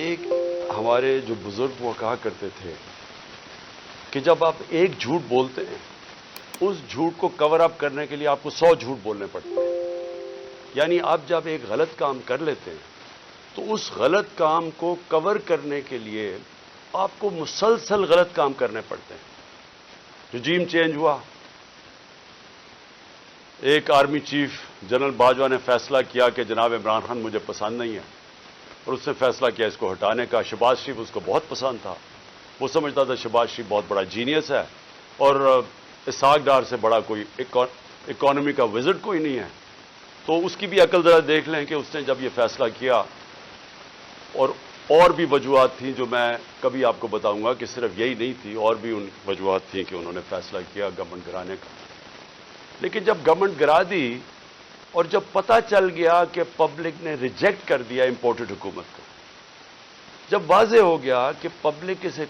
ایک ہمارے جو بزرگ وہ کہا کرتے تھے کہ جب آپ ایک جھوٹ بولتے ہیں اس جھوٹ کو کور اپ کرنے کے لیے آپ کو 100 جھوٹ بولنے پڑتے ہیں. یعنی آپ جب ایک غلط کام کر لیتے ہیں تو اس غلط کام کو کور کرنے کے لیے آپ کو مسلسل غلط کام کرنے پڑتے ہیں. رجیم چینج ہوا, ایک آرمی چیف جنرل باجوہ نے فیصلہ کیا کہ جناب عمران خان مجھے پسند نہیں ہے, اور اس نے فیصلہ کیا اس کو ہٹانے کا. شہباز شریف اس کو بہت پسند تھا, وہ سمجھتا تھا شہباز شریف بہت بڑا جینیس ہے اور اسحاق ڈار سے بڑا کوئی اکانومی کا وزٹ کوئی نہیں ہے. تو اس کی بھی عقل ذرا دیکھ لیں کہ اس نے جب یہ فیصلہ کیا, اور بھی وجوہات تھیں جو میں کبھی آپ کو بتاؤں گا کہ صرف یہی نہیں تھی, اور بھی ان وجوہات تھیں کہ انہوں نے فیصلہ کیا گورنمنٹ گرانے کا. لیکن جب گورنمنٹ گرا دی اور جب پتہ چل گیا کہ پبلک نے ریجیکٹ کر دیا امپورٹڈ حکومت کو, جب واضح ہو گیا کہ پبلک اس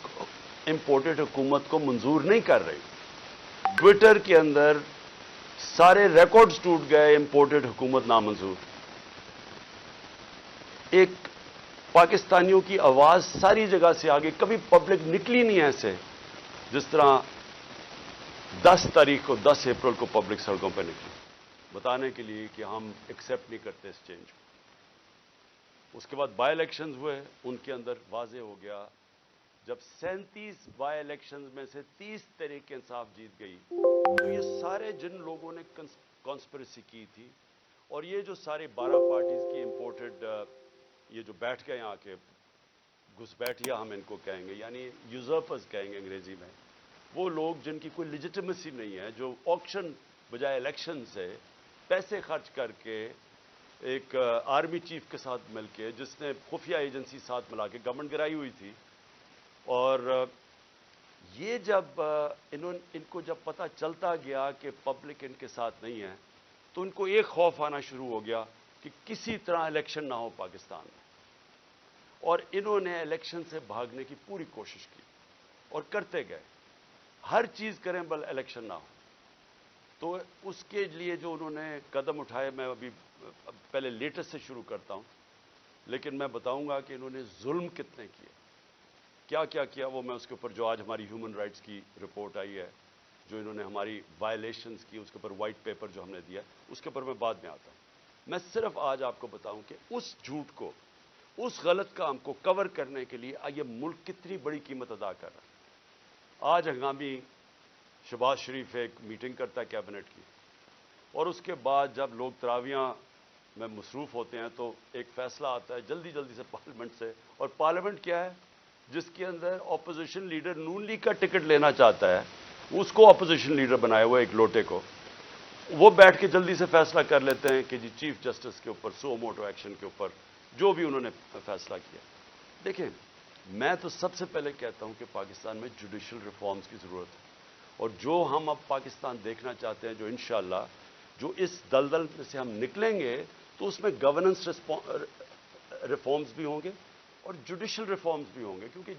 امپورٹڈ حکومت کو منظور نہیں کر رہی, ٹویٹر کے اندر سارے ریکارڈز ٹوٹ گئے, امپورٹڈ حکومت نامنظور. ایک پاکستانیوں کی آواز ساری جگہ سے آگے, کبھی پبلک نکلی نہیں ایسے جس طرح 10 تاریخ کو 10 اپریل کو پبلک سڑکوں پہ نکلی بتانے کے لیے کہ ہم ایکسیپٹ نہیں کرتے اس چینج کو. اس کے بعد بائی الیکشنز ہوئے, ان کے اندر واضح ہو گیا جب 37 بائی الیکشنز میں سے 30 تحریک انصاف جیت گئی تو یہ سارے جن لوگوں نے کانسپریسی کی تھی, اور یہ جو سارے 12 پارٹیز کی امپورٹڈ یہ جو بیٹھ گئے آ کے گھسپیٹیا ہم ان کو کہیں گے, یعنی یوزرپرز کہیں گے انگریزی میں, وہ لوگ جن کی کوئی لیجیٹمیسی نہیں ہے, جو آکشن بجائے الیکشن سے پیسے خرچ کر کے ایک آرمی چیف کے ساتھ مل کے, جس نے خفیہ ایجنسی ساتھ ملا کے گورنمنٹ گرائی ہوئی تھی. اور یہ جب ان کو جب پتہ چلتا گیا کہ پبلک ان کے ساتھ نہیں ہے تو ان کو ایک خوف آنا شروع ہو گیا کہ کسی طرح الیکشن نہ ہو پاکستان میں, اور انہوں نے الیکشن سے بھاگنے کی پوری کوشش کی اور کرتے گئے, ہر چیز کریں بل الیکشن نہ ہو. تو اس کے لیے جو انہوں نے قدم اٹھائے, میں ابھی پہلے لیٹسٹ سے شروع کرتا ہوں, لیکن میں بتاؤں گا کہ انہوں نے ظلم کتنے کیے, کیا کیا کیا, وہ میں اس کے اوپر جو آج ہماری ہیومن رائٹس کی رپورٹ آئی ہے, جو انہوں نے ہماری وائلیشنز کی, اس کے اوپر وائٹ پیپر جو ہم نے دیا, اس کے اوپر میں بعد میں آتا ہوں. میں صرف آج آپ کو بتاؤں کہ اس جھوٹ کو, اس غلط کام کو کور کرنے کے لیے یہ ملک کتنی بڑی قیمت ادا کر رہا ہے. آج ہنگامی شہباز شریف ایک میٹنگ کرتا ہے کیبنٹ کی, اور اس کے بعد جب لوگ تراویحاں میں مصروف ہوتے ہیں تو ایک فیصلہ آتا ہے جلدی جلدی سے پارلیمنٹ سے, اور پارلیمنٹ کیا ہے جس کے اندر اپوزیشن لیڈر نون لیگ کا ٹکٹ لینا چاہتا ہے, اس کو اپوزیشن لیڈر بنایا ہوا ایک لوٹے کو, وہ بیٹھ کے جلدی سے فیصلہ کر لیتے ہیں کہ جی چیف جسٹس کے اوپر سو موٹو ایکشن کے اوپر جو بھی انہوں نے فیصلہ کیا. دیکھیں, میں تو سب سے پہلے کہتا ہوں کہ پاکستان میں جوڈیشل ریفارمز کی ضرورت ہے, اور جو ہم اب پاکستان دیکھنا چاہتے ہیں, جو انشاءاللہ جو اس دلدل میں سے ہم نکلیں گے تو اس میں گورننس ریفارمز بھی ہوں گے اور جوڈیشل ریفارمز بھی ہوں گے, کیونکہ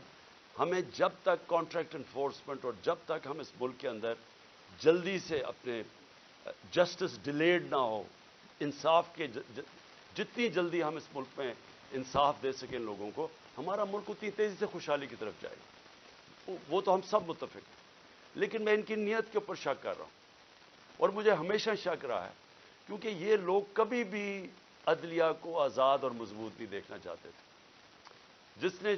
ہمیں جب تک کانٹریکٹ انفورسمنٹ اور جب تک ہم اس ملک کے اندر جلدی سے اپنے جسٹس ڈیلیڈ نہ ہو, انصاف کے جتنی جلدی ہم اس ملک میں انصاف دے سکیں لوگوں کو, ہمارا ملک اتنی تیزی سے خوشحالی کی طرف جائے گا. وہ تو ہم سب متفق ہیں, لیکن میں ان کی نیت کے اوپر شک کر رہا ہوں, اور مجھے ہمیشہ شک رہا ہے, کیونکہ یہ لوگ کبھی بھی عدلیہ کو آزاد اور مضبوط نہیں دیکھنا چاہتے تھے.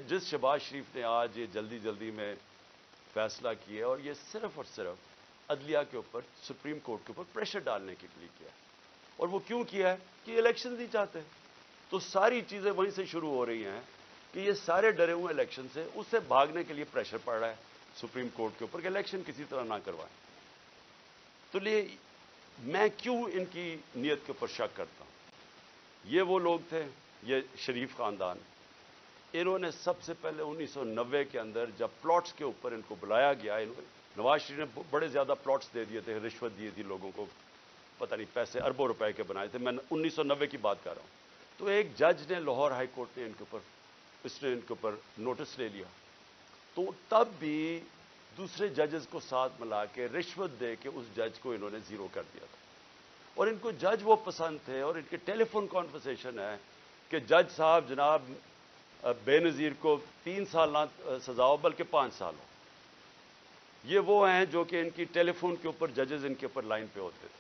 جس شہباز شریف نے آج یہ جلدی جلدی میں فیصلہ کیا, اور یہ صرف اور صرف عدلیہ کے اوپر, سپریم کورٹ کے اوپر پریشر ڈالنے کے لیے کیا ہے. اور وہ کیوں کیا ہے کہ الیکشن نہیں چاہتے, تو ساری چیزیں وہیں سے شروع ہو رہی ہیں کہ یہ سارے ڈرے ہوئے الیکشن سے, اس سے بھاگنے کے لیے پریشر پڑ رہا ہے سپریم کورٹ کے اوپر کہ الیکشن کسی طرح نہ کروائیں. تو میں کیوں ان کی نیت کے اوپر شک کرتا ہوں. یہ وہ لوگ تھے, یہ شریف خاندان, انہوں نے سب سے پہلے 1990 کے اندر جب پلاٹس کے اوپر ان کو بلایا گیا, نواز شریف نے بڑے زیادہ پلاٹس دے دیے تھے, رشوت دی تھی لوگوں کو, پتہ نہیں پیسے اربوں روپے کے بنائے تھے, میں 1990 کی بات کر رہا ہوں. تو ایک جج نے, لاہور ہائی کورٹ نے ان کے اوپر نوٹس لے لیا, تو تب بھی دوسرے ججز کو ساتھ ملا کے رشوت دے کے اس جج کو انہوں نے زیرو کر دیا تھا. اور ان کو جج وہ پسند تھے, اور ان کے ٹیلی فون کانورسیشن ہے کہ جج صاحب جناب بے نظیر کو 3 سال نہ سزا ہو بلکہ 5 سال ہو. یہ وہ ہیں جو کہ ان کی ٹیلی فون کے اوپر ججز ان کے اوپر لائن پہ ہوتے تھے.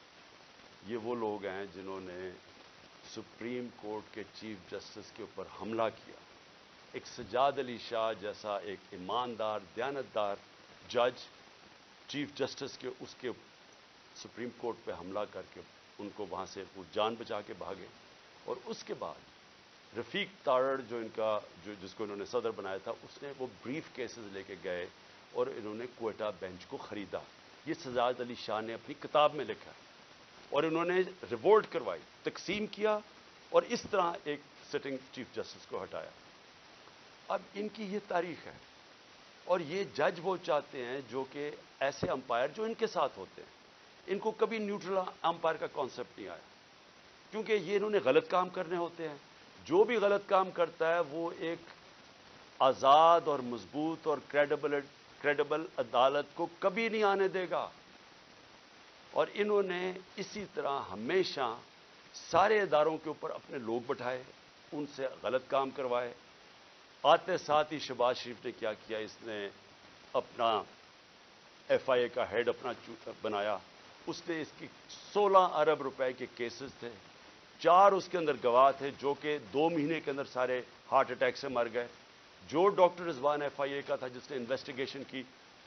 یہ وہ لوگ ہیں جنہوں نے سپریم کورٹ کے چیف جسٹس کے اوپر حملہ کیا. ایک سجاد علی شاہ جیسا ایک ایماندار دیانتدار جج چیف جسٹس کے اس کے سپریم کورٹ پہ حملہ کر کے ان کو وہاں سے وہ جان بچا کے بھاگے. اور اس کے بعد رفیق تارڑ جو ان کا جس کو انہوں نے صدر بنایا تھا اس نے وہ بریف کیسز لے کے گئے اور انہوں نے کوئٹہ بینچ کو خریدا. یہ سجاد علی شاہ نے اپنی کتاب میں لکھا اور انہوں نے ریوولٹ کروائی, تقسیم کیا اور اس طرح ایک سٹنگ چیف جسٹس کو ہٹایا. اب ان کی یہ تاریخ ہے اور یہ جج وہ چاہتے ہیں جو کہ ایسے امپائر جو ان کے ساتھ ہوتے ہیں. ان کو کبھی نیوٹرل امپائر کا کانسیپٹ نہیں آیا کیونکہ یہ انہوں نے غلط کام کرنے ہوتے ہیں. جو بھی غلط کام کرتا ہے وہ ایک آزاد اور مضبوط اور کریڈیبل عدالت کو کبھی نہیں آنے دے گا. اور انہوں نے اسی طرح ہمیشہ سارے اداروں کے اوپر اپنے لوگ بٹھائے, ان سے غلط کام کروائے. آتے ساتھ ہی شہباز شریف نے کیا کیا, اس نے اپنا ایف آئی اے کا ہیڈ اپنا بنایا. اس نے اس کی 16 ارب روپے کے کیسز تھے, 4 اس کے اندر گواہ تھے جو کہ 2 مہینے کے اندر سارے ہارٹ اٹیک سے مر گئے. جو ڈاکٹر رضوان ایف آئی اے کا تھا جس نے انویسٹیگیشن کی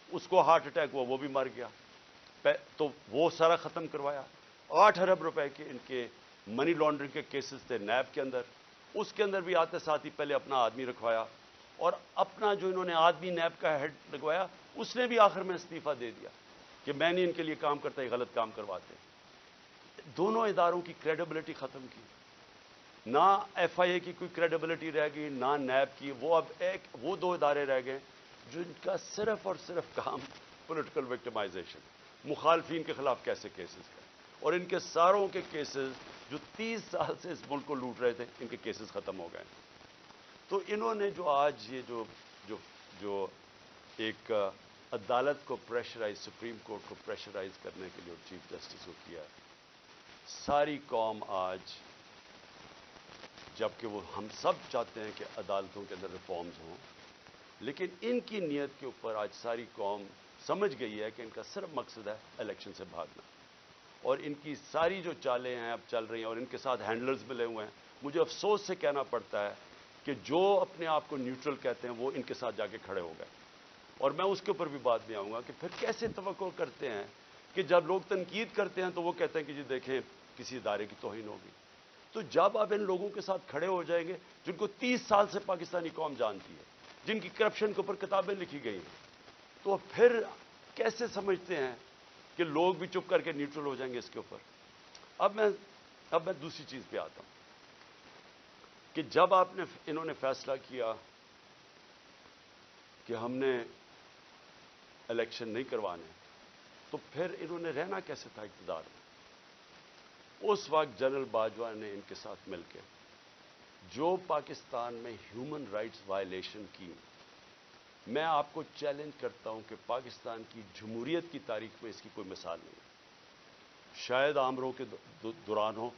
اس کو ہارٹ اٹیک ہوا, وہ بھی مر گیا. تو وہ سارا ختم کروایا. 8 ارب روپے کے ان کے منی لانڈرنگ کے کیسز تھے نیب کے اندر, اس کے اندر بھی آتے ساتھ ہی پہلے اپنا آدمی رکھوایا اور اپنا جو انہوں نے آدمی نیب کا ہیڈ لگوایا اس نے بھی آخر میں استعفیٰ دے دیا کہ میں نہیں ان کے لیے کام کرتا, یہ غلط کام کرواتے. دونوں اداروں کی کریڈیبلٹی ختم کی. نہ ایف آئی اے کی کوئی کریڈیبلٹی رہ گئی نہ نیب کی. وہ اب وہ 2 ادارے رہ گئے جن کا صرف اور صرف کام پولیٹیکل وکٹمائزیشن, مخالفین کے خلاف کیسے کیسز کریں. اور ان کے ساروں کے کیسز جو 30 سال سے اس ملک کو لوٹ رہے تھے ان کے کیسز ختم ہو گئے. تو انہوں نے جو آج یہ جو ایک عدالت کو پریشرائز, سپریم کورٹ کو پریشرائز کرنے کے لیے چیف جسٹس کو کیا, ساری قوم آج, جبکہ وہ ہم سب چاہتے ہیں کہ عدالتوں کے اندر ریفارمز ہوں, لیکن ان کی نیت کے اوپر آج ساری قوم سمجھ گئی ہے کہ ان کا صرف مقصد ہے الیکشن سے بھاگنا. اور ان کی ساری جو چالیں ہیں اب چل رہی ہیں اور ان کے ساتھ ہینڈلرز ملے ہوئے ہیں. مجھے افسوس سے کہنا پڑتا ہے کہ جو اپنے آپ کو نیوٹرل کہتے ہیں وہ ان کے ساتھ جا کے کھڑے ہو گئے. اور میں اس کے اوپر بھی بات میں آؤں گا کہ پھر کیسے توقع کرتے ہیں کہ جب لوگ تنقید کرتے ہیں تو وہ کہتے ہیں کہ جی دیکھیں کسی ادارے کی توہین ہوگی. تو جب آپ ان لوگوں کے ساتھ کھڑے ہو جائیں گے جن کو 30 سال سے پاکستانی قوم جانتی ہے, جن کی کرپشن کے اوپر کتابیں لکھی گئی ہیں, تو پھر کیسے سمجھتے ہیں کہ لوگ بھی چپ کر کے نیوٹرل ہو جائیں گے اس کے اوپر. اب میں دوسری چیز پہ آتا ہوں کہ جب انہوں نے فیصلہ کیا کہ ہم نے الیکشن نہیں کروانے, تو پھر انہوں نے رہنا کیسے تھا اقتدار میں. اس وقت جنرل باجوہ نے ان کے ساتھ مل کے جو پاکستان میں ہیومن رائٹس وائلیشن کی, میں آپ کو چیلنج کرتا ہوں کہ پاکستان کی جمہوریت کی تاریخ میں اس کی کوئی مثال نہیں. شاید آمروں کے دوران ہو,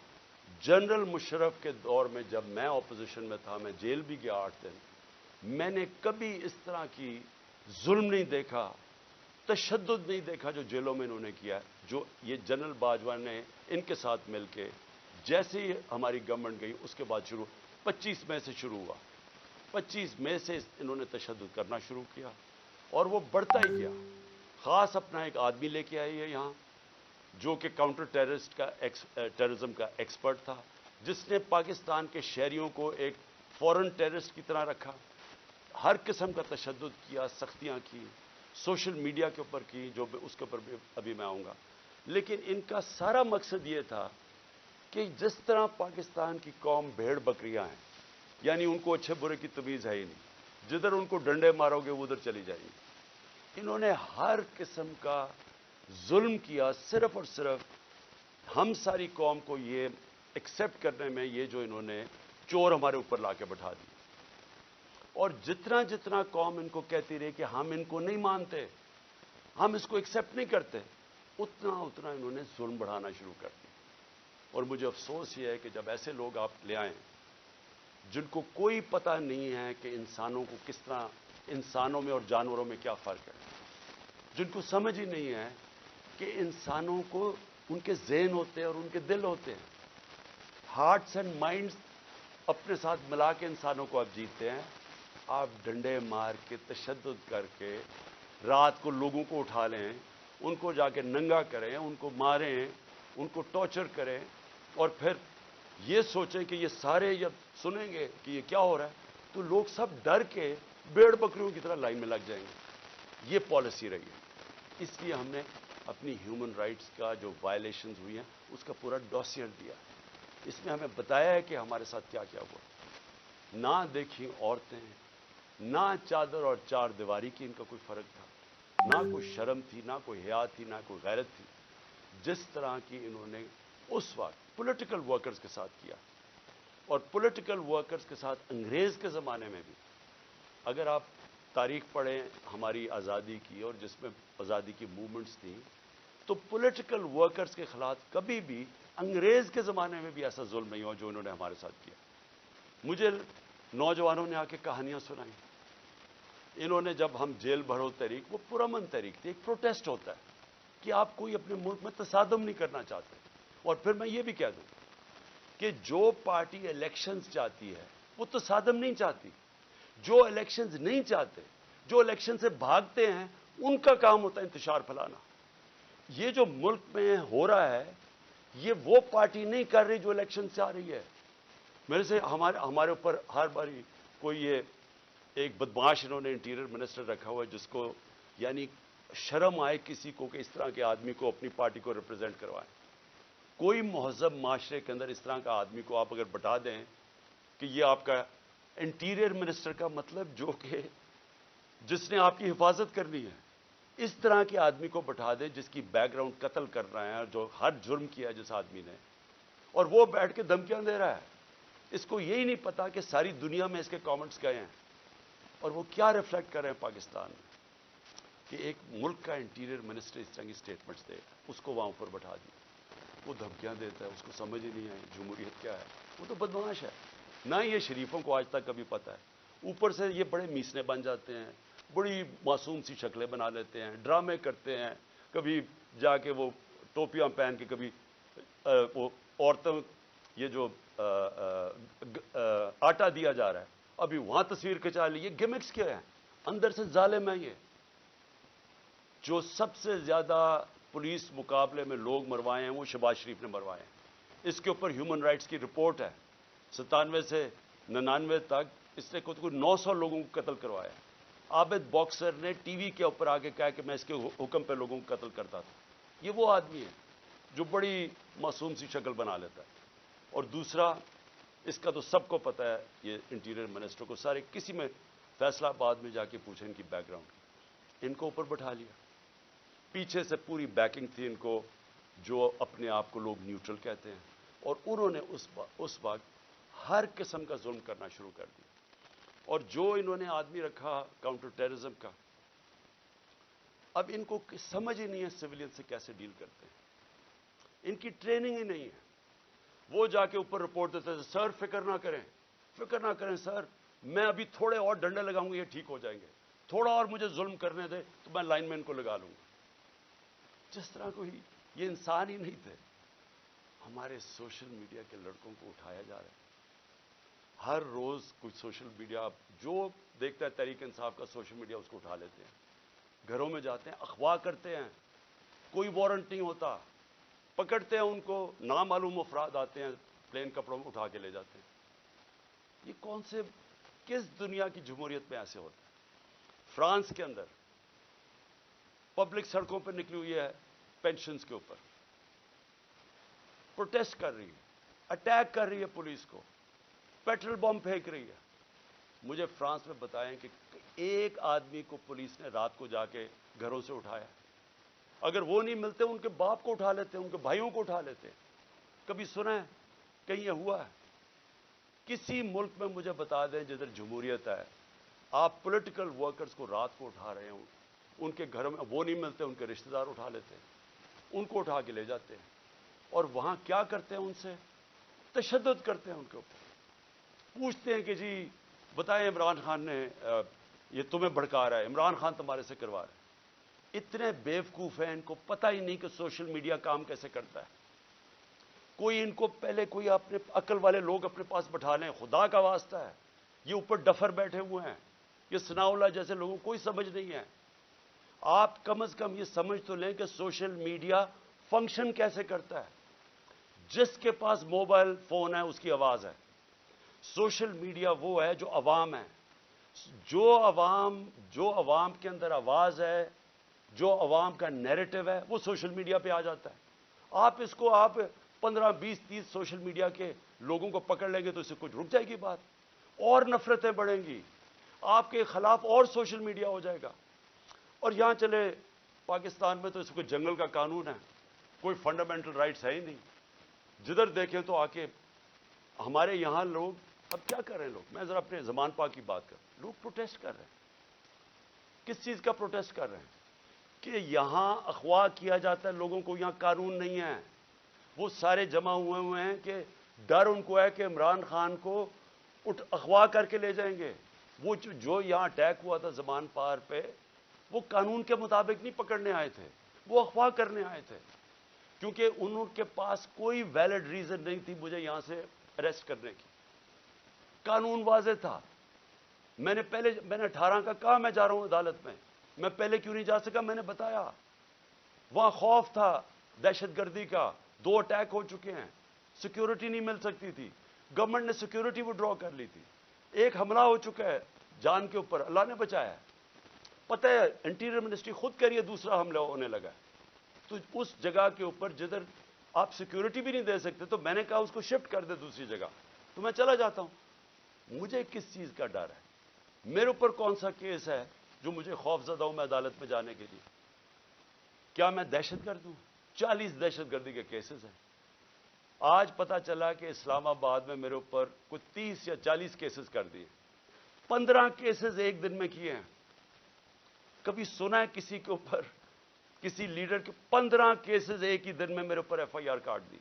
جنرل مشرف کے دور میں جب میں اپوزیشن میں تھا, میں جیل بھی گیا 8 دن, میں نے کبھی اس طرح کی ظلم نہیں دیکھا, تشدد نہیں دیکھا جو جیلوں میں انہوں نے کیا, جو یہ جنرل باجوہ نے ان کے ساتھ مل کے, جیسے ہی ہماری گورنمنٹ گئی اس کے بعد 25 مئی سے شروع ہوا. 25 مئی سے انہوں نے تشدد کرنا شروع کیا اور وہ بڑھتا ہی گیا. خاص اپنا ایک آدمی لے کے آئی ہے یہاں جو کہ کاؤنٹر ٹیررزم کا ایکسپرٹ تھا, جس نے پاکستان کے شہریوں کو ایک فورن ٹیررسٹ کی طرح رکھا, ہر قسم کا تشدد کیا, سختیاں کی, سوشل میڈیا کے اوپر کی, جو اس کے اوپر بھی ابھی میں آؤں گا. لیکن ان کا سارا مقصد یہ تھا کہ جس طرح پاکستان کی قوم بھیڑ بکریاں ہیں, یعنی ان کو اچھے برے کی تمیز ہے ہی نہیں, جدھر ان کو ڈنڈے مارو گے وہ ادھر چلی جائیں گی. انہوں نے ہر قسم کا ظلم کیا, صرف اور صرف ہم ساری قوم کو یہ ایکسیپٹ کرنے میں, یہ جو انہوں نے چور ہمارے اوپر لا کے بٹھا دی. اور جتنا جتنا قوم ان کو کہتی رہی کہ ہم ان کو نہیں مانتے, ہم اس کو ایکسیپٹ نہیں کرتے, اتنا اتنا انہوں نے ظلم بڑھانا شروع کر دیا. اور مجھے افسوس یہ ہے کہ جب ایسے لوگ آپ لے آئیں جن کو کوئی پتہ نہیں ہے کہ انسانوں کو کس طرح، انسانوں میں اور جانوروں میں کیا فرق ہے، جن کو سمجھ ہی نہیں ہے کہ انسانوں کو ان کے ذہن ہوتے ہیں اور ان کے دل ہوتے ہیں، ہارٹس اینڈ مائنڈز اپنے ساتھ ملا کے انسانوں کو آپ جیتتے ہیں. آپ ڈنڈے مار کے، تشدد کر کے، رات کو لوگوں کو اٹھا لیں، ان کو جا کے ننگا کریں، ان کو ماریں، ان کو ٹارچر کریں، اور پھر یہ سوچیں کہ یہ سارے جب سنیں گے کہ یہ کیا ہو رہا ہے تو لوگ سب ڈر کے بھیڑ بکریوں کی طرح لائن میں لگ جائیں گے. یہ پالیسی رہی ہے. اس لیے ہم نے اپنی ہیومن رائٹس کا جو وائلیشنز ہوئی ہیں اس کا پورا ڈوسیئر دیا. اس میں ہمیں بتایا ہے کہ ہمارے ساتھ کیا کیا ہوا. نہ دیکھی عورتیں، نہ چادر اور چار دیواری کی ان کا کوئی فرق تھا، نہ کوئی شرم تھی، نہ کوئی حیا تھی، نہ کوئی غیرت تھی. جس طرح کی انہوں نے اس وقت پولیٹیکل ورکرز کے ساتھ کیا، اور پولیٹیکل ورکرز کے ساتھ انگریز کے زمانے میں بھی، اگر آپ تاریخ پڑھیں ہماری آزادی کی اور جس میں آزادی کی موومنٹس تھیں، تو پولیٹیکل ورکرز کے خلاف کبھی بھی انگریز کے زمانے میں بھی ایسا ظلم نہیں ہوا جو انہوں نے ہمارے ساتھ کیا. مجھے نوجوانوں نے آ کے کہانیاں سنائیں. انہوں نے جب ہم جیل بھرو تحریک، وہ پرامن تحریک تھی، ایک پروٹیسٹ ہوتا ہے کہ آپ کوئی اپنے ملک میں تصادم نہیں کرنا چاہتے. اور پھر میں یہ بھی کہہ دوں کہ جو پارٹی الیکشنز چاہتی ہے وہ تصادم نہیں چاہتی. جو الیکشنز نہیں چاہتے، جو الیکشن سے بھاگتے ہیں، ان کا کام ہوتا ہے انتشار پھیلانا. یہ جو ملک میں ہو رہا ہے یہ وہ پارٹی نہیں کر رہی جو الیکشن سے آ رہی ہے. میرے سے ہمارے اوپر ہر باری کوئی یہ ایک بدماش انہوں نے انٹیریئر منسٹر رکھا ہوا ہے جس کو یعنی شرم آئے کسی کو کہ اس طرح کے آدمی کو اپنی پارٹی کو ریپرزینٹ کروائیں. کوئی مہذب معاشرے کے اندر اس طرح کا آدمی کو آپ اگر بتا دیں کہ یہ آپ کا انٹیریئر منسٹر کا مطلب جو کہ جس نے آپ کی حفاظت کرنی ہے، اس طرح کے آدمی کو بٹھا دے جس کی بیک گراؤنڈ قتل کر رہا ہے اور جو ہر جرم کیا ہے جس آدمی نے، اور وہ بیٹھ کے دھمکیاں دے رہا ہے. اس کو یہی نہیں پتا کہ ساری دنیا میں اس کے کامنٹس گئے ہیں اور وہ کیا ریفلیکٹ کر رہے ہیں پاکستان میں. کہ ایک ملک کا انٹیریئر منسٹر اس طرح کی اسٹیٹمنٹس دے، اس کو وہاں پر بٹھا دی، وہ دھمکیاں دیتا ہے، اس کو سمجھ ہی نہیں آئی جمہوریت کیا ہے. وہ تو بدمعاش ہے. نہ یہ شریفوں کو آج تک کبھی پتہ ہے. اوپر سے یہ بڑے میسنے بن جاتے ہیں، بڑی معصوم سی شکلیں بنا لیتے ہیں، ڈرامے کرتے ہیں. کبھی جا کے وہ ٹوپیاں پہن کے، کبھی وہ عورتوں یہ جو آٹا دیا جا رہا ہے ابھی وہاں تصویر کھچا لی. یہ گیمکس کیا ہے؟ اندر سے ظالم ہے. یہ جو سب سے زیادہ پولیس مقابلے میں لوگ مروائے ہیں وہ شہباز شریف نے مروائے ہیں. اس کے اوپر ہیومن رائٹس کی رپورٹ ہے. 97 سے 99 تک اس نے کوئی 900 لوگوں کو قتل کروایا. عابد باکسر نے ٹی وی کے اوپر آ کے کہا کہ میں اس کے حکم پہ لوگوں کو قتل کرتا تھا. یہ وہ آدمی ہے جو بڑی معصوم سی شکل بنا لیتا ہے. اور دوسرا، اس کا تو سب کو پتہ ہے، یہ انٹیریئر منسٹر کو سارے کسی میں فیصلہ آباد میں جا کے پوچھیں ان کی بیک گراؤنڈ. ان کو اوپر بٹھا لیا. پیچھے سے پوری بیکنگ تھی ان کو، جو اپنے آپ کو لوگ نیوٹرل کہتے ہیں، اور انہوں نے اس وقت ہر قسم کا ظلم کرنا شروع کر دیا. اور جو انہوں نے آدمی رکھا کاؤنٹر ٹیررزم کا، اب ان کو سمجھ ہی نہیں ہے سویلین سے کیسے ڈیل کرتے ہیں. ان کی ٹریننگ ہی نہیں ہے. وہ جا کے اوپر رپورٹ دیتے تھے، سر فکر نہ کریں، فکر نہ کریں سر، میں ابھی تھوڑے اور ڈنڈے لگاؤں گا، یہ ٹھیک ہو جائیں گے، تھوڑا اور مجھے ظلم کرنے دے تو میں لائن مین کو لگا لوں گا. جس طرح کوئی یہ انسان ہی نہیں تھے. ہمارے سوشل میڈیا کے لڑکوں کو اٹھایا جا رہا ہے. ہر روز کچھ سوشل میڈیا جو دیکھتا ہے تحریک انصاف کا سوشل میڈیا اس کو اٹھا لیتے ہیں، گھروں میں جاتے ہیں، اغوا کرتے ہیں. کوئی وارنٹ نہیں ہوتا، پکڑتے ہیں ان کو، نامعلوم افراد آتے ہیں پلین کپڑوں میں اٹھا کے لے جاتے ہیں. یہ کون سے کس دنیا کی جمہوریت میں ایسے ہوتا ہے؟ فرانس کے اندر پبلک سڑکوں پہ نکلی ہوئی ہے پینشنز کے اوپر، پروٹیسٹ کر رہی ہے، اٹیک کر رہی ہے پولیس کو، پیٹرول بم پھینک رہی ہے. مجھے فرانس میں بتائیں کہ ایک آدمی کو پولیس نے رات کو جا کے گھروں سے اٹھایا. اگر وہ نہیں ملتے ان کے باپ کو اٹھا لیتے، ان کے بھائیوں کو اٹھا لیتے. کبھی سنا ہے کہیں یہ ہوا ہے؟ کسی ملک میں مجھے بتا دیں جدھر جمہوریت ہے، آپ پولیٹیکل ورکرز کو رات کو اٹھا رہے ہوں، ان کے گھروں میں وہ نہیں ملتے، ان کے رشتہ دار اٹھا لیتے ہیں، ان کو اٹھا کے لے جاتے ہیں. اور وہاں کیا کرتے ہیں؟ ان سے تشدد کرتے ہیں ان کے اوپر. پوچھتے ہیں کہ جی بتائیں عمران خان نے یہ تمہیں بھڑکا رہا ہے، عمران خان تمہارے سے کروا رہا ہے۔ اتنے بیوقوف ہیں، ان کو پتہ ہی نہیں کہ سوشل میڈیا کام کیسے کرتا ہے۔ کوئی ان کو پہلے کوئی اپنے عقل والے لوگ اپنے پاس بٹھا لیں، خدا کا واسطہ ہے۔ یہ اوپر ڈفر بیٹھے ہوئے ہیں، یہ ثناء اللہ جیسے لوگوں کو کوئی سمجھ نہیں ہے۔ آپ کم از کم یہ سمجھ تو لیں کہ سوشل میڈیا فنکشن کیسے کرتا ہے۔ جس کے پاس موبائل فون ہے اس کی آواز ہے۔ سوشل میڈیا وہ ہے جو عوام ہے، جو عوام کے اندر آواز ہے، جو عوام کا نیریٹو ہے، وہ سوشل میڈیا پہ آ جاتا ہے۔ آپ 15 20 30 سوشل میڈیا کے لوگوں کو پکڑ لیں گے تو اس سے کچھ رک جائے گی بات، اور نفرتیں بڑھیں گی، آپ کے خلاف اور سوشل میڈیا ہو جائے گا۔ اور یہاں چلے پاکستان میں تو اس کو جنگل کا قانون ہے، کوئی فنڈامنٹل رائٹس ہے ہی نہیں۔ جدھر دیکھیں تو آ کے ہمارے یہاں لوگ اب کیا کر رہے ہیں لوگ، میں ذرا اپنے زمان پاک کی بات کر، لوگ پروٹیسٹ کر رہے ہیں۔ کس چیز کا پروٹیسٹ کر رہے ہیں؟ کہ یہاں اغوا کیا جاتا ہے لوگوں کو، یہاں قانون نہیں ہے۔ وہ سارے جمع ہوئے ہیں کہ ڈر ان کو ہے کہ عمران خان کو اغوا کر کے لے جائیں گے۔ وہ جو یہاں اٹیک ہوا تھا زمان پار پہ، وہ قانون کے مطابق نہیں پکڑنے آئے تھے، وہ اغوا کرنے آئے تھے، کیونکہ ان کے پاس کوئی ویلڈ ریزن نہیں تھی مجھے یہاں سے اریسٹ کرنے کی۔ قانون واضح تھا۔ میں نے 18 کا کہا میں جا رہا ہوں عدالت میں پہلے کیوں نہیں جا سکا؟ میں نے بتایا وہاں خوف تھا دہشت گردی کا، 2 اٹیک ہو چکے ہیں، سیکیورٹی نہیں مل سکتی تھی، گورنمنٹ نے سیکیورٹی وڈرا کر لی تھی، ایک حملہ ہو چکا ہے جان کے اوپر، اللہ نے بچایا ہے۔ پتہ ہے انٹیریئر منسٹری خود کہہ رہی ہے دوسرا حملہ ہونے لگا ہے۔ تو اس جگہ کے اوپر جدھر آپ سیکیورٹی بھی نہیں دے سکتے، تو میں نے کہا اس کو شفٹ کر دے دوسری جگہ، تو میں چلا جاتا ہوں۔ مجھے کس چیز کا ڈر ہے؟ میرے اوپر کون سا کیس ہے جو مجھے خوف زدہ ہوں میں عدالت میں جانے کے لیے؟ کیا میں دہشت گرد ہوں؟ 40 دہشت گردی کے کیسز ہیں۔ آج پتا چلا کہ اسلام آباد میں میرے اوپر کچھ 30 یا 40 کیسز کر دیے، 15 کیسز ایک دن میں کیے ہیں۔ کبھی سنا ہے کسی کے اوپر، کسی لیڈر کے 15 کیسز ایک ہی دن میں میرے اوپر ایف آئی آر کاٹ دی؟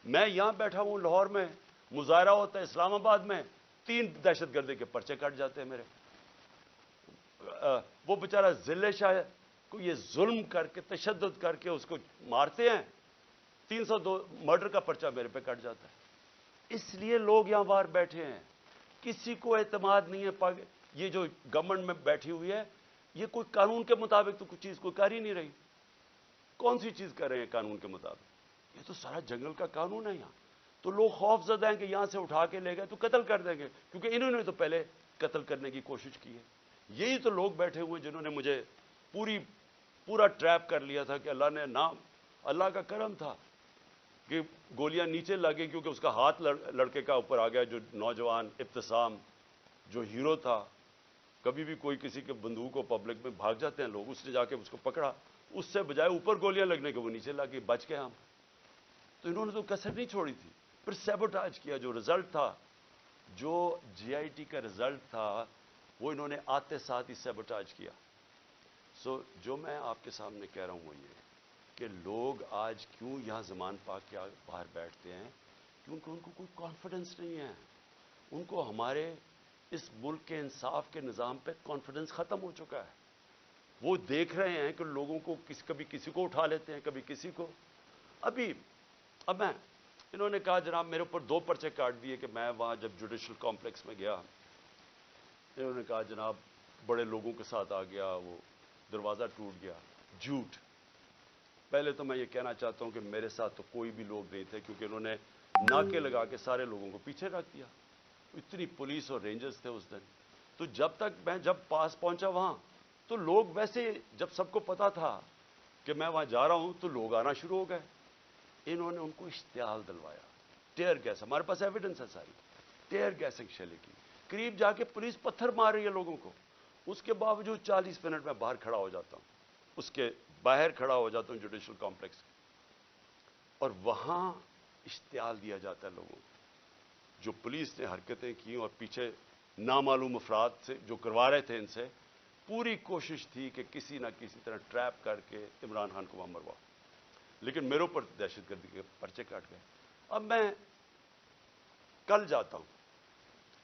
میں یہاں بیٹھا ہوں لاہور میں، مظاہرہ ہوتا ہے اسلام آباد میں، 3 دہشت گردی کے پرچے کٹ جاتے ہیں میرے۔ وہ بیچارہ ضلع شاہ کو یہ ظلم کر کے، تشدد کر کے اس کو مارتے ہیں، 302 مرڈر کا پرچہ میرے پہ کٹ جاتا ہے۔ اس لیے لوگ یہاں باہر بیٹھے ہیں، کسی کو اعتماد نہیں ہے۔ یہ جو گورنمنٹ میں بیٹھی ہوئی ہے، یہ کوئی قانون کے مطابق تو کچھ چیز کوئی کر ہی نہیں رہی۔ کون سی چیز کر رہے ہیں قانون کے مطابق؟ یہ تو سارا جنگل کا قانون ہے یہاں۔ تو لوگ خوف زدہ ہیں کہ یہاں سے اٹھا کے لے گئے تو قتل کر دیں گے، کیونکہ انہوں نے تو پہلے قتل کرنے کی کوشش کی ہے۔ یہی تو لوگ بیٹھے ہوئے جنہوں نے مجھے پورا ٹریپ کر لیا تھا کہ اللہ کا کرم تھا کہ گولیاں نیچے لگیں، کیونکہ اس کا ہاتھ لڑکے کا اوپر آ گیا، جو نوجوان ابتسام، جو ہیرو تھا۔ کبھی بھی کوئی کسی کے بندوق کو پبلک میں بھاگ جاتے ہیں لوگ، اس نے جا کے اس کو پکڑا، اس سے بجائے اوپر گولیاں لگنے کے وہ نیچے لگی، بچ گئے ہم۔ تو انہوں نے تو کسر نہیں چھوڑی تھی، پھر سیبوٹاج کیا۔ جو رزلٹ تھا، جو جی آئی ٹی کا رزلٹ تھا، وہ انہوں نے آتے ساتھ ہی سیبوٹاج کیا۔ سو جو میں آپ کے سامنے کہہ رہا ہوں وہ یہ کہ لوگ آج کیوں یہاں زمان پاک کے باہر بیٹھتے ہیں، کیونکہ ان کو کوئی کانفیڈنس نہیں ہے۔ ان کو ہمارے اس ملک کے انصاف کے نظام پہ کانفیڈنس ختم ہو چکا ہے۔ وہ دیکھ رہے ہیں کہ لوگوں کو کبھی کسی کو اٹھا لیتے ہیں، کبھی کسی کو۔ اب انہوں نے کہا جناب میرے اوپر 2 پرچے کاٹ دیے کہ میں وہاں جب جوڈیشل کمپلیکس میں گیا، انہوں نے کہا جناب بڑے لوگوں کے ساتھ آ گیا، وہ دروازہ ٹوٹ گیا۔ جھوٹ۔ پہلے تو میں یہ کہنا چاہتا ہوں کہ میرے ساتھ تو کوئی بھی لوگ نہیں تھے، کیونکہ انہوں نے ناکے لگا کے سارے لوگوں کو پیچھے رکھ دیا۔ اتنی پولیس اور رینجرز تھے اس دن۔ تو جب پاس پہنچا وہاں، تو لوگ ویسے جب سب کو پتا تھا کہ میں وہاں جا رہا ہوں تو لوگ آنا شروع ہو گئے۔ انہوں نے ان کو اشتعال دلوایا، ٹیئر گیس، ہمارے پاس ایویڈنس ہے ساری، ٹیئر گیسنگ شیلنگ کی۔ قریب جا کے پولیس پتھر مار رہی ہے لوگوں کو، اس کے باوجود 40 منٹ میں باہر کھڑا ہو جاتا ہوں، اس کے باہر کھڑا ہو جاتا ہوں جوڈیشل کمپلیکس، اور وہاں اشتعال دیا جاتا ہے لوگوں کو۔ جو پولیس نے حرکتیں کی اور پیچھے نامعلوم افراد سے جو کروا رہے تھے، ان سے پوری کوشش تھی کہ کسی نہ کسی طرح ٹریپ کر کے عمران خان کو وہاں مرواؤ، لیکن میرے اوپر دہشت گردی کے پرچے کاٹ گئے۔ اب میں کل جاتا ہوں،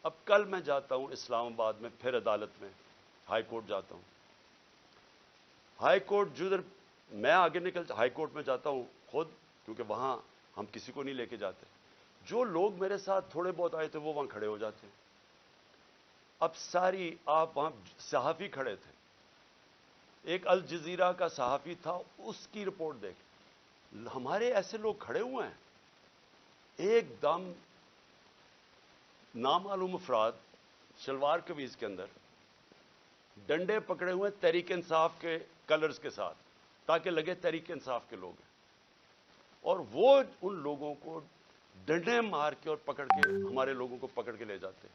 اب کل میں جاتا ہوں اسلام آباد میں، پھر عدالت میں ہائی کورٹ جاتا ہوں. ہائی کورٹ جدھر میں آگے ہائی کورٹ میں جاتا ہوں خود، کیونکہ وہاں ہم کسی کو نہیں لے کے جاتے. جو لوگ میرے ساتھ تھوڑے بہت آئے تھے وہ وہاں کھڑے ہو جاتے ہیں. اب آپ وہاں صحافی کھڑے تھے، ایک الجزیرہ کا صحافی تھا، اس کی رپورٹ دیکھ. ہمارے ایسے لوگ کھڑے ہوئے ہیں، ایک دم نامعلوم افراد شلوار قمیض کے اندر ڈنڈے پکڑے ہوئے تحریک انصاف کے کلرز کے ساتھ، تاکہ لگے تحریک انصاف کے لوگ ہیں. اور وہ ان لوگوں کو ڈنڈے مار کے اور پکڑ کے ہمارے لوگوں کو پکڑ کے لے جاتے.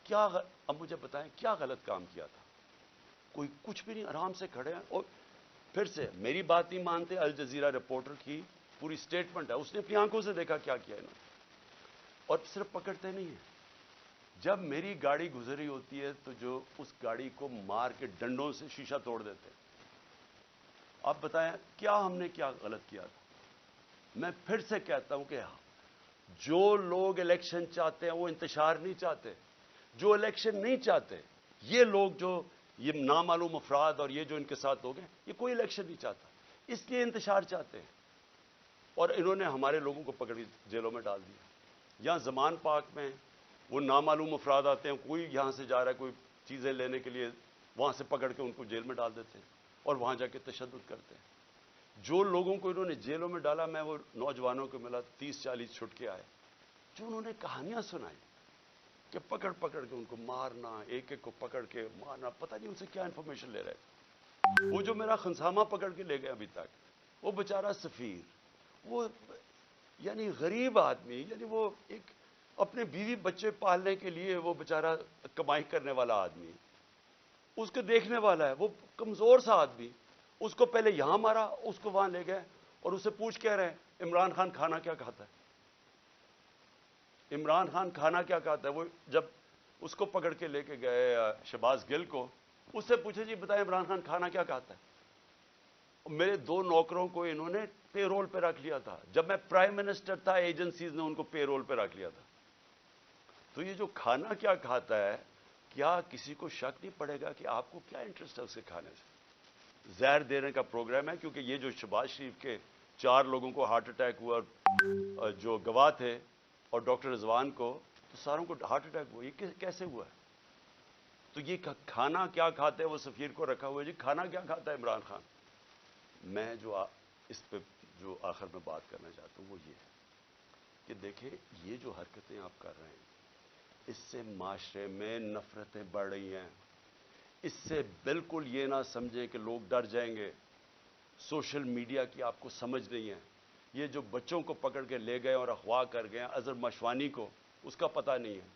اب مجھے بتائیں کیا غلط کام کیا تھا؟ کوئی کچھ بھی نہیں، آرام سے کھڑے ہیں. اور پھر سے میری بات نہیں مانتے. الجزیرہ رپورٹر کی پوری سٹیٹمنٹ ہے، اس نے اپنی آنکھوں سے دیکھا کیا کیا انہوں نے. اور صرف پکڑتے نہیں ہیں، جب میری گاڑی گزری ہوتی ہے تو جو اس گاڑی کو مار کے ڈنڈوں سے شیشہ توڑ دیتے ہیں. آپ بتائیں کیا ہم نے کیا غلط کیا تھا؟ میں پھر سے کہتا ہوں کہ جو لوگ الیکشن چاہتے ہیں وہ انتشار نہیں چاہتے. جو الیکشن نہیں چاہتے، یہ لوگ جو یہ نامعلوم افراد اور یہ جو ان کے ساتھ لوگ ہیں، یہ کوئی الیکشن نہیں چاہتا، اس لیے انتشار چاہتے ہیں. اور انہوں نے ہمارے لوگوں کو پکڑ کے جیلوں میں ڈال دیا. یہاں زمان پاک میں وہ نامعلوم افراد آتے ہیں، کوئی یہاں سے جا رہا ہے کوئی چیزیں لینے کے لیے، وہاں سے پکڑ کے ان کو جیل میں ڈال دیتے ہیں اور وہاں جا کے تشدد کرتے ہیں. جو لوگوں کو انہوں نے جیلوں میں ڈالا، میں وہ نوجوانوں کو ملا 30-40 چھٹ کے آئے، جو انہوں نے کہانیاں سنائی کہ پکڑ پکڑ کے ان کو مارنا، ایک ایک کو پکڑ کے مارنا، پتہ نہیں ان سے کیا انفارمیشن لے رہے تھے. وہ جو میرا خنسامہ پکڑ کے لے گئے ابھی تک، وہ بیچارہ سفیر، وہ یعنی غریب آدمی، یعنی وہ ایک اپنے بیوی بچے پالنے کے لیے وہ بیچارہ کمائی کرنے والا آدمی، اس کو دیکھنے والا ہے، وہ کمزور سا آدمی. اس کو پہلے یہاں مارا، اس کو وہاں لے گئے اور اسے پوچھ کہہ رہے ہیں عمران خان کھانا کیا کھاتا ہے؟ عمران خان کھانا کیا کھاتا ہے؟ وہ جب اس کو پکڑ کے لے کے گئے شہباز گل کو، اس سے پوچھے جی بتائیں عمران خان کھانا کیا کھاتا ہے؟ میرے 2 نوکروں کو انہوں نے پے رول پہ رکھ لیا تھا. جب میں پرائم منسٹر تھا، ایجنسیز نے ان کو پے رول پہ رکھ لیا تھا. تو یہ جو کھانا کیا کھاتا ہے، کیا کسی کو شک نہیں پڑے گا کہ آپ کو کیا انٹرسٹ ہے اسے کھانے سے؟ زہر دینے کا پروگرام ہے. کیونکہ یہ جو شہباز شریف کے 4 لوگوں کو ہارٹ اٹیک ہوا، اور جو گواہ تھے، اور ڈاکٹر رضوان کو، تو ساروں کو ہارٹ اٹیک ہوا. یہ کیسے ہوا ہے؟ تو یہ کھانا کیا کھاتے ہیں؟ وہ سفیر کو رکھا ہوا ہے، جی کھانا کیا کھاتا ہے عمران خان؟ میں جو اس پہ جو آخر میں بات کرنا چاہتا ہوں وہ یہ ہے کہ دیکھیں یہ جو حرکتیں آپ کر رہے ہیں، اس سے معاشرے میں نفرتیں بڑھ رہی ہیں. اس سے بالکل یہ نہ سمجھیں کہ لوگ ڈر جائیں گے. سوشل میڈیا کی آپ کو سمجھ نہیں ہے. یہ جو بچوں کو پکڑ کے لے گئے اور اغوا کر گئے، اظہر مشوانی کو، اس کا پتہ نہیں ہے.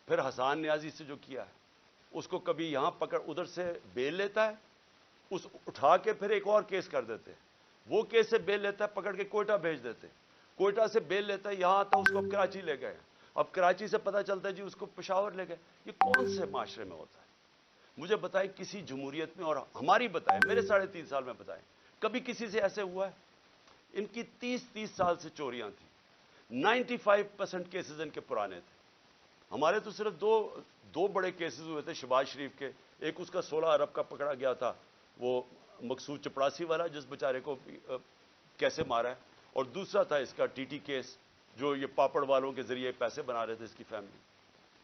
پھر حسان نیازی سے جو کیا ہے، اس کو کبھی یہاں پکڑ ادھر سے بیل لیتا ہے، اس اٹھا کے پھر ایک اور کیس کر دیتے. وہ کیس سے بیل لیتا ہے، پکڑ کے کوئٹہ بھیج دیتے. کوئٹہ سے بیل لیتا ہے، یہاں آتا، اس کو کراچی لے گئے. اب کراچی سے پتہ چلتا ہے جی اس کو پشاور لے گئے. یہ کون سے معاشرے میں ہوتا ہے؟ مجھے بتائیں کسی جمہوریت میں، اور ہماری بتائیں، میرے 3.5 سال میں بتائیں کبھی کسی سے ایسے ہوا ہے؟ ان کی 30 سال سے چوریاں تھیں. 95% کیسز ان کے پرانے تھے. ہمارے تو صرف دو بڑے کیسز ہوئے تھے شہباز شریف کے. ایک اس کا 16 ارب کا پکڑا گیا تھا، وہ مقصود چپڑاسی والا، جس بیچارے کو کیسے مارا ہے. اور دوسرا تھا اس کا ٹی ٹی کیس، جو یہ پاپڑ والوں کے ذریعے پیسے بنا رہے تھے اس کی فیملی.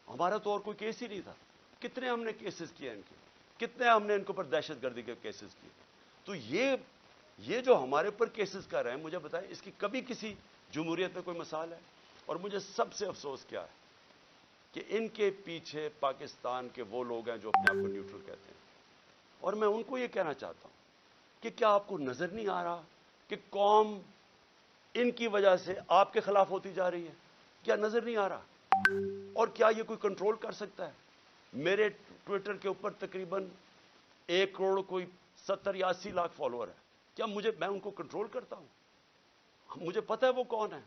ہمارا تو اور کوئی کیس ہی نہیں تھا. کتنے ہم نے کیسز کیے ان کے، کتنے ہم نے ان کے اوپر دہشت گردی کے کیسز کیے. تو یہ جو ہمارے اوپر کیسز کر رہے ہیں، مجھے بتائیں اس کی کبھی کسی جمہوریت میں کوئی مثال ہے؟ اور مجھے سب سے افسوس کیا ہے کہ ان کے پیچھے پاکستان کے وہ لوگ ہیں جو اپنے آپ کو نیوٹرل کہتے ہیں. اور میں ان کو یہ کہنا چاہتا ہوں کہ کیا آپ کو نظر نہیں آ رہا کہ قوم ان کی وجہ سے آپ کے خلاف ہوتی جا رہی ہے؟ کیا نظر نہیں آ رہا؟ اور کیا یہ کوئی کنٹرول کر سکتا ہے؟ میرے ٹویٹر کے اوپر تقریباً 1 کروڑ کوئی 70-80 لاکھ فالوور ہے. کیا میں ان کو کنٹرول کرتا ہوں؟ مجھے پتہ ہے وہ کون ہے.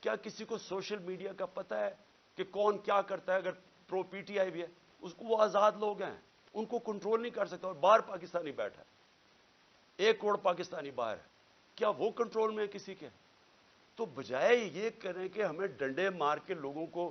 کیا کسی کو سوشل میڈیا کا پتہ ہے کہ کون کیا کرتا ہے؟ اگر پرو پی ٹی آئی بھی ہے، اس کو، وہ آزاد لوگ ہیں، ان کو کنٹرول نہیں کر سکتا. اور باہر پاکستانی بیٹھا ہے، 1 کروڑ پاکستانی باہر ہے. کیا وہ کنٹرول میں ہے کسی کے؟ تو بجائے یہ کریں کہ ہمیں ڈنڈے مار کے لوگوں کو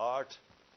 8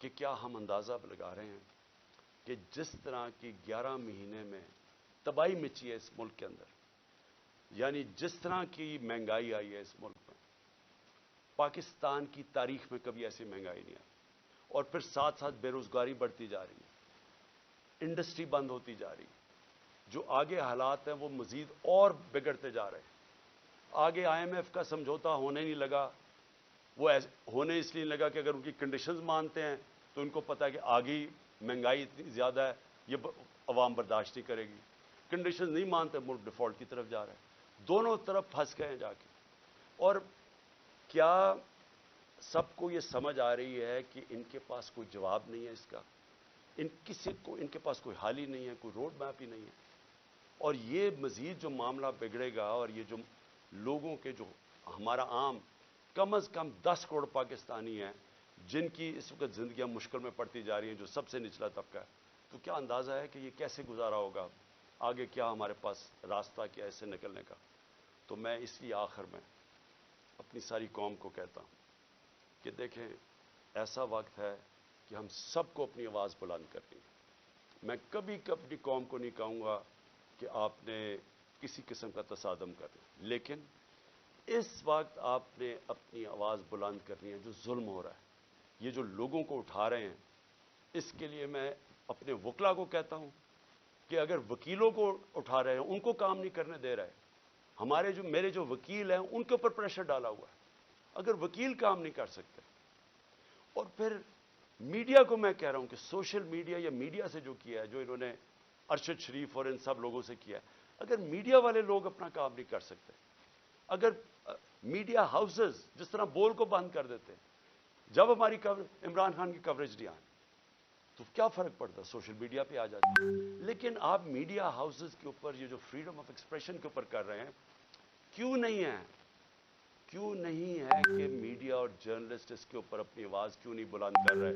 کہ کیا ہم اندازہ لگا رہے ہیں کہ جس طرح کی 11 مہینے میں تباہی مچی ہے اس ملک کے اندر، یعنی جس طرح کی مہنگائی آئی ہے اس ملک میں، پاکستان کی تاریخ میں کبھی ایسی مہنگائی نہیں آئی، اور پھر ساتھ ساتھ بے روزگاری بڑھتی جا رہی ہے، انڈسٹری بند ہوتی جا رہی ہے، جو آگے حالات ہیں وہ مزید اور بگڑتے جا رہے ہیں۔ آگے IMF کا سمجھوتا ہونے نہیں لگا، وہ ہونے اس لیے نہیں لگا کہ اگر ان کی کنڈیشنز مانتے ہیں تو ان کو پتا ہے کہ آگے مہنگائی اتنی زیادہ ہے، یہ عوام برداشت نہیں کرے گی۔ کنڈیشنز نہیں مانتے، ملک ڈیفالٹ کی طرف جا رہا ہے، دونوں طرف پھنس گئے ہیں جا کے۔ اور کیا سب کو یہ سمجھ آ رہی ہے کہ ان کے پاس کوئی جواب نہیں ہے اس کا، ان کے پاس کوئی حل ہی نہیں ہے، کوئی روڈ میپ ہی نہیں ہے؟ اور یہ مزید جو معاملہ بگڑے گا، اور یہ جو لوگوں کے جو ہمارا عام کم از کم 10 کروڑ پاکستانی ہیں جن کی اس وقت زندگیاں مشکل میں پڑتی جا رہی ہیں، جو سب سے نچلا طبقہ ہے، تو کیا اندازہ ہے کہ یہ کیسے گزارا ہوگا؟ آگے کیا ہمارے پاس راستہ کیا ہے اس سے نکلنے کا؟ تو میں اس لیے آخر میں اپنی ساری قوم کو کہتا ہوں کہ دیکھیں، ایسا وقت ہے کہ ہم سب کو اپنی آواز بلند کرنی ہے۔ میں کبھی اپنی قوم کو نہیں کہوں گا کہ آپ نے کسی قسم کا تصادم کرنا، لیکن اس وقت آپ نے اپنی آواز بلند کرنی ہے۔ جو ظلم ہو رہا ہے، یہ جو لوگوں کو اٹھا رہے ہیں، اس کے لیے میں اپنے وکلا کو کہتا ہوں کہ اگر وکیلوں کو اٹھا رہے ہیں، ان کو کام نہیں کرنے دے رہے، میرے جو وکیل ہیں ان کے اوپر پریشر ڈالا ہوا ہے، اگر وکیل کام نہیں کر سکتے، اور پھر میڈیا کو میں کہہ رہا ہوں کہ سوشل میڈیا یا میڈیا سے جو کیا ہے، جو انہوں نے ارشد شریف اور ان سب لوگوں سے کیا ہے، اگر میڈیا والے لوگ اپنا کام نہیں کر سکتے، اگر میڈیا ہاؤسز جس طرح بول کو بند کر دیتے ہیں، جب ہماری عمران خان کی کوریج نہیں آئی تو کیا فرق پڑتا؟ سوشل میڈیا پہ آ جاتی ہے۔ لیکن آپ میڈیا ہاؤسز کے اوپر یہ جو فریڈم آف ایکسپریشن کے اوپر کر رہے ہیں، کیوں نہیں ہے کہ میڈیا اور جرنلسٹ اس کے اوپر اپنی آواز کیوں نہیں بلند کر رہے؟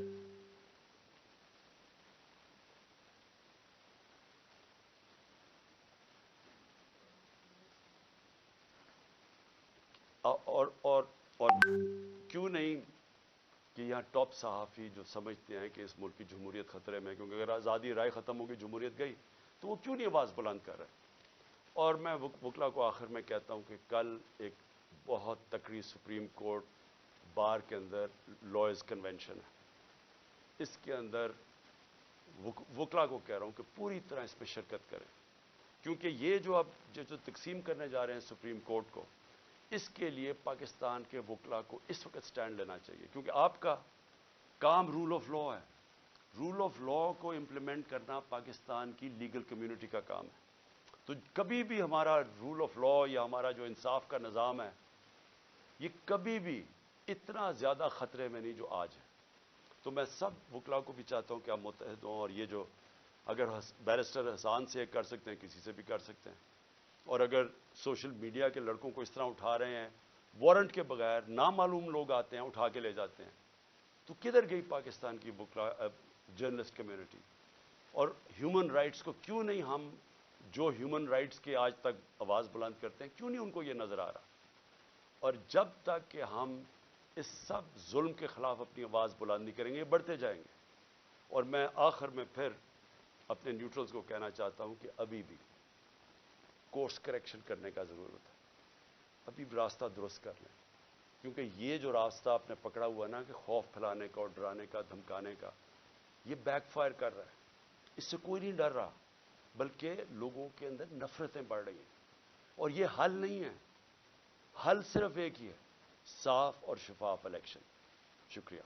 اور کیوں نہیں کہ یہاں ٹاپ صحافی جو سمجھتے ہیں کہ اس ملک کی جمہوریت خطرے میں، کیونکہ اگر آزادی رائے ختم ہوگی، جمہوریت گئی، تو وہ کیوں نہیں آواز بلند کر رہے؟ اور میں وکلا کو آخر میں کہتا ہوں کہ کل ایک بہت تکڑی سپریم کورٹ بار کے اندر لائرز کنونشن ہے، اس کے اندر وکلا کو کہہ رہا ہوں کہ پوری طرح اس میں شرکت کریں، کیونکہ یہ جو اب جو تقسیم کرنے جا رہے ہیں سپریم کورٹ کو، اس کے لیے پاکستان کے وکلا کو اس وقت سٹینڈ لینا چاہیے، کیونکہ آپ کا کام رول آف لا ہے۔ رول آف لا کو امپلیمنٹ کرنا پاکستان کی لیگل کمیونٹی کا کام ہے۔ تو کبھی بھی ہمارا رول آف لا یا ہمارا جو انصاف کا نظام ہے، یہ کبھی بھی اتنا زیادہ خطرے میں نہیں جو آج ہے۔ تو میں سب وکلا کو بھی چاہتا ہوں کہ آپ متحد ہوں، اور یہ جو اگر بیرسٹر حسان سے کر سکتے ہیں، کسی سے بھی کر سکتے ہیں، اور اگر سوشل میڈیا کے لڑکوں کو اس طرح اٹھا رہے ہیں، وارنٹ کے بغیر نامعلوم لوگ آتے ہیں اٹھا کے لے جاتے ہیں، تو کدھر گئی پاکستان کی وکلا جرنلسٹ کمیونٹی؟ اور ہیومن رائٹس کو کیوں نہیں ہم جو ہیومن رائٹس کے آج تک آواز بلند کرتے ہیں، کیوں نہیں ان کو یہ نظر آ رہا؟ اور جب تک کہ ہم اس سب ظلم کے خلاف اپنی آواز بلند نہیں کریں گے، بڑھتے جائیں گے۔ اور میں آخر میں پھر اپنے نیوٹرلز کو کہنا چاہتا ہوں کہ ابھی بھی کورس کریکشن کرنے کا ضرورت ہے، ابھی بھی راستہ درست کر لیں، کیونکہ یہ جو راستہ آپ نے پکڑا ہوا نا کہ خوف پھیلانے کا اور ڈرانے کا، دھمکانے کا، یہ بیک فائر کر رہا ہے۔ اس سے کوئی نہیں ڈر رہا، بلکہ لوگوں کے اندر نفرتیں بڑھ رہی ہیں، اور یہ حل نہیں ہے۔ حل صرف ایک ہی ہے، صاف اور شفاف الیکشن۔ شکریہ۔